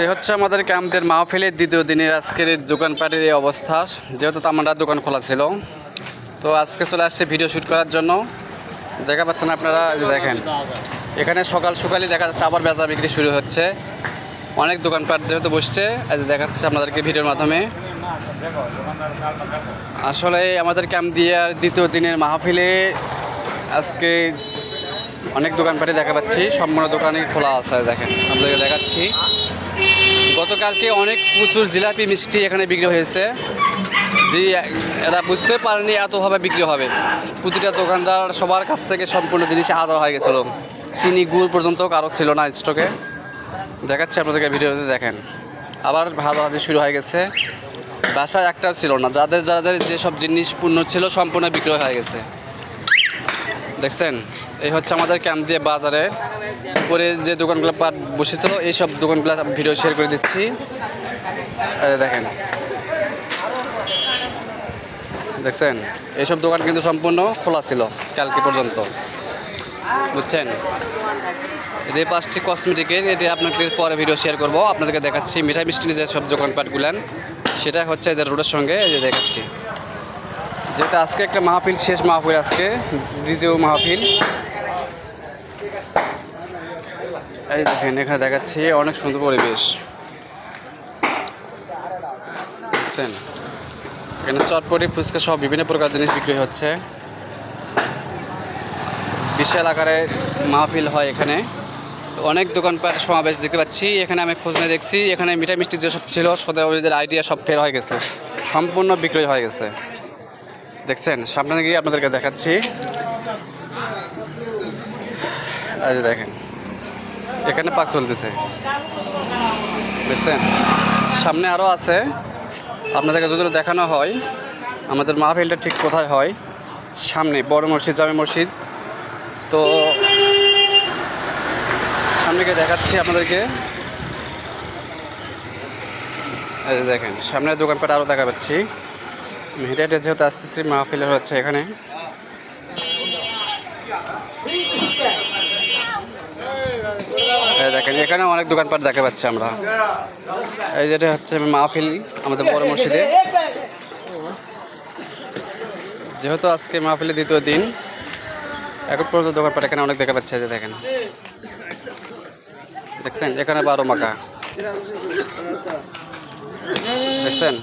এই হচ্ছে আমাদের ক্যাম্পের মাহফিলের দ্বিতীয় দিনের আজকের এই দোকানপাটের এই অবস্থা। যেহেতু আমরা দোকান খোলা ছিল, তো আজকে চলে আসছে ভিডিও শ্যুট করার জন্য। দেখা পাচ্ছেন আপনারা, যে দেখেন এখানে সকাল সকালই দেখা যাচ্ছে আবার বেচা বিক্রি শুরু হচ্ছে। অনেক দোকানপাট যেহেতু বসছে, দেখাচ্ছে আপনাদেরকে ভিডিওর মাধ্যমে। আসলে আমাদের ক্যাম্প দিয়ে দ্বিতীয় দিনের মাহফিলে আজকে অনেক দোকানপাটে দেখা পাচ্ছি, সম্পূর্ণ দোকানই খোলা আছে। দেখেন আপনাদেরকে দেখাচ্ছি, গতকালকে অনেক প্রচুর জিলাপি মিষ্টি এখানে বিক্রি হয়েছে। যে এরা বুঝতে পারেনি এতভাবে বিক্রি হবে। প্রতিটা দোকানদার সবার কাছ থেকে সম্পূর্ণ জিনিস আদায় হয়ে গেছিলো, চিনি গুড় পর্যন্ত কারো ছিল না স্টকে। দেখাচ্ছি আপনাদেরকে ভিডিওতে, দেখেন আবার ভাজাভাজি শুরু হয়ে গেছে। বাসায় একটাও ছিল না, যাদের যেসব জিনিস পূর্ণ ছিল সম্পূর্ণ বিক্রয় হয়ে গেছে। দেখছেন, এই হচ্ছে আমাদের ক্যাম্প দিয়ে বাজারে পরে যে দোকানগুলো পাট বসেছিল, এইসব দোকানগুলো ভিডিও শেয়ার করে দিচ্ছি। দেখেন, দেখছেন এইসব দোকান কিন্তু সম্পূর্ণ খোলা ছিল কালকে পর্যন্ত, বুঝছেন। এটি 5টি কসমেটিকের, এটি আপনাদের পরে ভিডিও শেয়ার করব। আপনাদেরকে দেখাচ্ছি মিঠাই মিষ্টির যেসব দোকানপাটগুলান, সেটা হচ্ছে এদের রোডের সঙ্গে এই যে দেখাচ্ছি। যেটা আজকে একটা মাহফিল, শেষ মাহফিল, আজকে দ্বিতীয় মাহফিল। এই দেখেন এখানে দেখাচ্ছি অনেক সুন্দর পরিবেশ, বুঝছেন। এখানে চটপটি ফুচকা সব বিভিন্ন প্রকার জিনিস বিক্রি হচ্ছে। বিশাল আকারে মাহফিল হয় এখানে, অনেক দোকানপাট সমাবেশ দেখতে পাচ্ছি। এখানে আমি খোঁজ নিয়ে দেখছি, এখানে মিঠাই মিষ্টি যেসব ছিল ওদের আইডিয়া সব ফের হয়ে গেছে, সম্পূর্ণ বিক্রয় হয়ে গেছে। দেখছেন, সামনে গিয়ে আপনাদেরকে দেখাচ্ছি। এই যে দেখেন এখানে পাক চলতেছে, দেখছেন। সামনে আরও আছে, আপনাদেরকে যদি দেখানো হয় আমাদের মাহফিলটা ঠিক কোথায় হয়। সামনে বড় মসজিদ, জামে মসজিদ। তো সামনে গিয়ে দেখাচ্ছি আপনাদেরকে। এই যে দেখেন সামনের দোকানপাট আরও দেখা পাচ্ছি। হেঁটে হেঁটে যেহেতু আসতেছি, মাহফিলের হচ্ছে এখানে। দেখেন এখানে অনেক দোকানপাট দেখা পাচ্ছি আমরা। এই যেটা হচ্ছে মাহফিল আমাদের বড় মসজিদে। যেহেতু আজকে মাহফিলের দ্বিতীয় দিন, এখন পর্যন্ত দোকানপাট এখানে অনেক দেখা পাচ্ছে। যে দেখেন, দেখছেন এখানে 12 মাকা, দেখছেন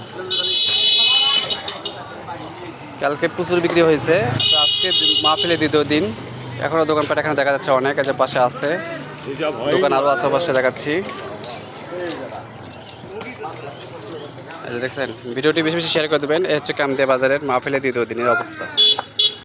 কালকে প্রচুর বিক্রি হয়েছে। তো আজকে মাহফিলের দ্বিতীয় দিন, এখনও দোকানপাট এখানে দেখা যাচ্ছে অনেক। যে পাশে আছে দোকান, আরও আশেপাশে দেখাচ্ছি। দেখছেন, ভিডিওটি বেশি বেশি শেয়ার করে দেবেন। এই হচ্ছে কামদিয়া বাজারের মাহফিলের দ্বিতীয় দিনের অবস্থা।